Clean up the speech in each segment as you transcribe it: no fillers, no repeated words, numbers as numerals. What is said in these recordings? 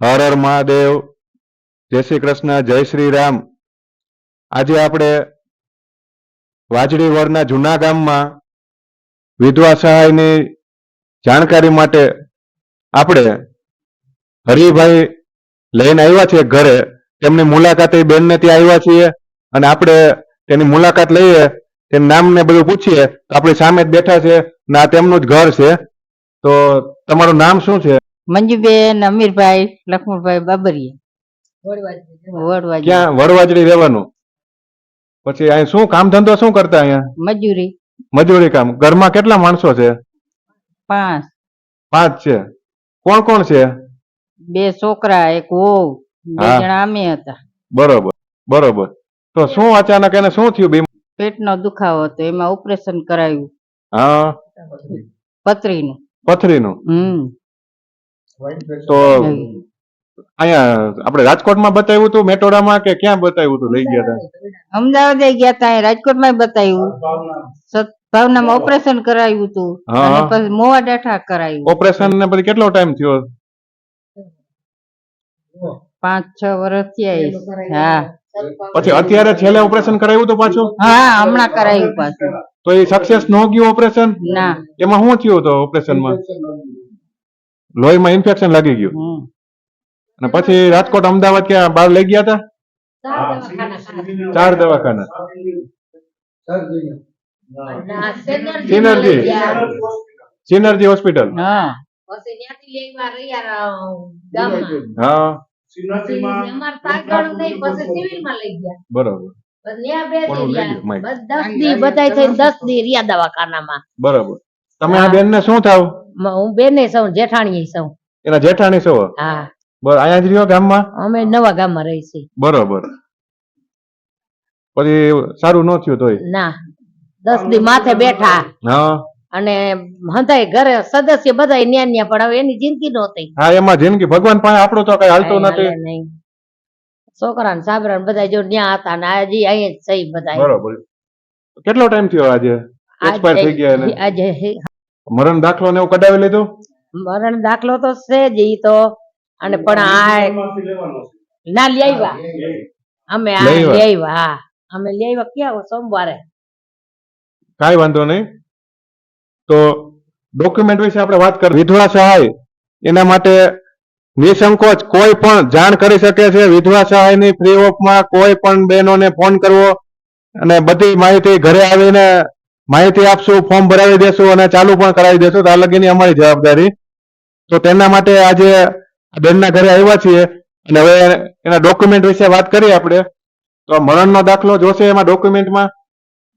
હર હર મહાદેવ, જય શ્રી કૃષ્ણ, જય શ્રી રામ। આજે આપણે વાજડી વડના જૂના ગામમાં વિધવા સહાયની જાણકારી માટે આપણે હરિભાઈ લઈને આવ્યા છીએ ઘરે। તેમની મુલાકાતે બેનને ત્યાં આવ્યા છીએ અને આપણે તેની મુલાકાત લઈએ, તેનું નામ ને બધું પૂછીએ। આપણી સામે જ બેઠા છે ને આ તેમનું જ ઘર છે। તો તમારું નામ શું છે? મંજુબેન અમીરભાઈ લખમણભાઈ બાબરિયા વડવાજી। ક્યાં? વડવાજડી રહેવાનું? પછી અહીં શું કામ ધંધો શું કરતા? અહીંયા મજૂરી મજૂરી કામ। ઘરમાં કેટલા માણસો છે? 5 5 છે। કોણ કોણ છે? 2 છોકરા, 1 વહુ, 2 હા. જણા અમે હતા। બરોબર બરોબર। તો શું અચાનક એને શું થયું? પેટનો દુખાવો હતો, એમાં ઓપરેશન કરાવ્યું હા, પથરીનું। પથરીનું? તો અહીંયા આપણે રાજકોટમાં બતાવ્યું હતું, મેટોડામાં, કે ક્યાં બતાવ્યું હતું? લઈ ગયા હતા? અમદાવાદ ગયા હતા, રાજકોટમાં બતાવ્યું, સદભાવનામાં ઓપરેશન કરાવ્યું હતું હા, અને હા। પછી મોવા ડાઠા કરાવ્યું। ઓપરેશન ને પછી કેટલો ટાઈમ થયો? 5-6 વર્ષ થયા। હા, પછી અત્યારે છેલ્લે ઓપરેશન કરાવ્યું હતું પાછું? હા, હમણાં કરાવ્યું પાછું। તો એ સક્સેસ ન ગયું ઓપરેશન? ના, એમાં શું થયું હતું ઓપરેશનમાં? લોહીમાં ઇન્ફેક્શન લાગી ગયું અને પછી રાજકોટ, અમદાવાદ ક્યાં બહાર લઈ ગયા હતા? 4 દવાખાના। Synergy hospital? હા, હા, બરોબર બરોબર। તમે આ બેન ને શું થાવ? હું બેને સૌ જેઠાણી સૌ। એના જેઠાણી છો? હા, બરાબર। અહીંયા જ રહ્યો ગામમાં? અમે નવા ગામમાં રહી છીએ। બરોબર। પછી સારું ન થયું તોય? ના, 10 દી માથે બેઠા હા, અને હંધાય ઘરે સદસ્ય બધા ન્યા પણ હવે એની જિંદગી નહોતી। હા, એમાં જિંદગી ભગવાન પાસે આપણું તો કઈ હાલતું નથી। નહીં, છોકરા ને સાબરા બધા જો ન્યા હતા ને આજે અહીંયા જ સહી બધા। બરોબર। કેટલો ટાઈમ થયો આજે એક્સપાયર થઈ ગયા એને? આજે મરણ દાખલો ને એવું કઢાવી લીધું? મરણ દાખલો તો છે જ ઈ તો, અને પણ આ ના લઈ આવ્યા અમે, આ લઈ આવ્યા। હા, અમે લઈ આવ્યા ક્યાં સોમવારે। કાંઈ વાંધો નહીં। તો ડોક્યુમેન્ટ વિશે આપણે વાત કરીએ। વિધવા સહાય એના માટે નિસંકોચ કોઈ પણ જાણ કરી શકે છે। વિધવા સહાયની ફ્રી ઓફમાં કોઈ પણ બહેનોને ફોન કરવો અને બધી માહિતી ઘરે આવીને માહિતી આપશું, ફોર્મ ભરાવી દેશું અને ચાલુ પણ કરાવી દેશું। તો આ લગીની અમારી જવાબદારી। તો તેના માટે આજે બેનના ઘરે આવ્યા છીએ અને હવે એના ડોક્યુમેન્ટ વિશે વાત કરીએ આપણે। તો મરણનો દાખલો જોશે એમાં ડોક્યુમેન્ટમાં,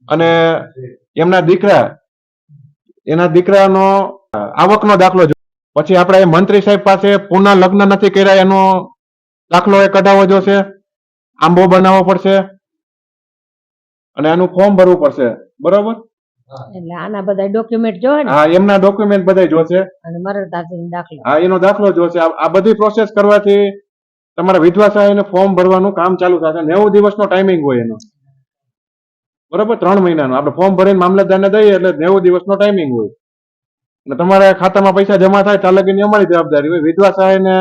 અને એના દીકરાનો આવકનો દાખલો, પછી આપણે મંત્રી સાહેબ પાસે પુનઃ લગ્ન નથી કર્યા એનો દાખલો એ કઢાવવો જોશે, આંબો બનાવવો પડશે અને આનું ફોર્મ ભરવું પડશે। બરોબર? એટલે આના બધા ડોક્યુમેન્ટ જોવે ને? હા, એમના ડોક્યુમેન્ટ બધા જોશે અને મરણદાખલો દાખલો, હા, એનો દાખલો જોશે। આ બધી પ્રોસેસ કરવાથી તમારા વિધવા સહાયનું ફોર્મ ભરવાનું કામ ચાલુ થશે। 90 દિવસનો ટાઈમિંગ હોય એનો, બરોબર? 3 મહિનાનો આપણે ફોર્મ ભરીને મામલતદારને દઈએ એટલે 90 દિવસનો ટાઈમિંગ હોય અને તમારા ખાતામાં પૈસા જમા થાય ત્યાં લગીની અમારી જવાબદારી હોય। વિધવા સહાયને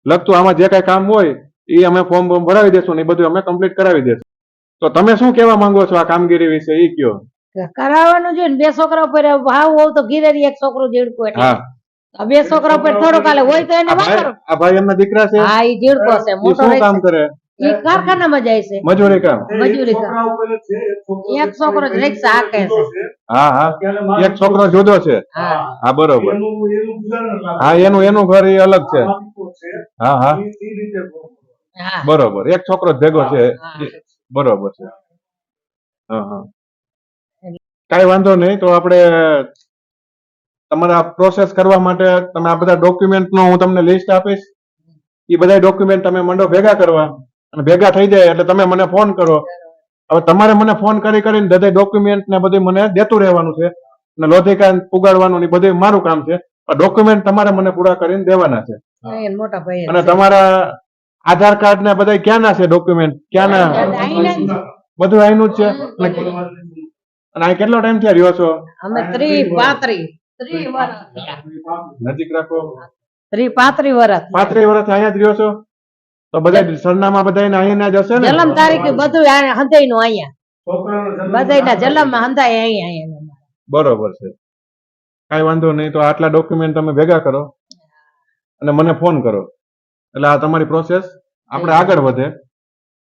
લગતું આમાં જે કાંઈ કામ હોય એ અમે ફોર્મ ભરાવી દેશું ને એ બધું અમે કમ્પ્લીટ કરાવી દેશું। તો તમે શું કહેવા માંગો છો આ કામગીરી વિશે, એ કયો? કરાવવાનું જોઈએ ને। 2 છોકરા ઉપર ભાવ હોવ તો ઘીરે 1 છોકરો જીડકો, એટલે હા, 2 છોકરા ઉપર થોડો કાલે હોય તો એને વાત કરો। આ ભાઈ એમના દીકરા છે? હા, ઈ જીડકો છે, ઈ મોટો શું રહે કામ છે, કરે? ઈ કારખાનામાં જાય છે, મજૂરી કામ? મજૂરી કામ। 1 છોકરો જ રિક્ષા હાકે છે। હા, હા, 1 છોકરો જુદો છે? હા, હા, બરોબર। હા, એનું ઘર એ અલગ છે? હા, હા, હા, બરોબર। 1 છોકરો જ ભેગો છે? હા। બરોબર છે। હા, હા, કાંઈ વાંધો નહીં। તો આપણે તમારા પ્રોસેસ કરવા માટે તમે આ બધા ડોક્યુમેન્ટનો હું તમને લિસ્ટ આપીશ, એ બધા ડોક્યુમેન્ટ તમે મંડો ભેગા કરવા, અને ભેગા થઈ જાય એટલે તમે મને ફોન કરો। હવે તમારે મને ફોન કરીને બધા ડોક્યુમેન્ટ ને બધું મને દેતું રહેવાનું છે અને લોધિકા પુગાડવાનું ને બધું મારું કામ છે। ડોક્યુમેન્ટ તમારે મને પૂરા કરીને દેવાના છે। મોટા ભાઈ અને તમારા આધાર કાર્ડ ને બધા ક્યાંના છે ડોક્યુમેન્ટ? ક્યાંના? બધું અહીંનું જ છે? અને અહીં કેટલો ટાઈમ થી રહ્યો છો? અમે 30-35 વર્ષ નજીક રાખો। 35 વર્ષ 35 વર્ષથી અહીંયા જ રહ્યો છો તો બધા સરનામા બધા અહીંયા જ હશે ને જન્મ તારીખ બધું હંધાઈ નું અહીંયા બધાના જન્મ હંધાય અહીંયા બરોબર છે કાંઈ વાંધો નહીં તો આટલા ડોક્યુમેન્ટ તમે ભેગા કરો અને મને ફોન કરો એટલે આ તમારી પ્રોસેસ આપણે આગળ વધે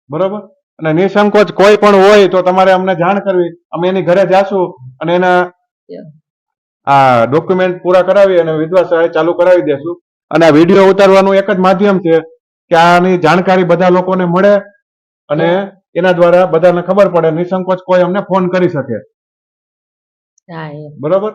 બરોબર અને નિસંકોચ કોઈ પણ હોય તો તમારે અમને જાણ કરવી અમે એની ઘરે જાશું અને એના આ ડોક્યુમેન્ટ પૂરા કરાવી અને વિધવા સહાય ચાલુ કરાવી દેશું અને આ વિડીયો ઉતારવાનું એક જ માધ્યમ છે કે આની જાણકારી બધા લોકોને મળે અને એના દ્વારા બધાને ખબર પડે નિસંકોચ કોઈ અમને ફોન કરી શકે હા, એમ. બરોબર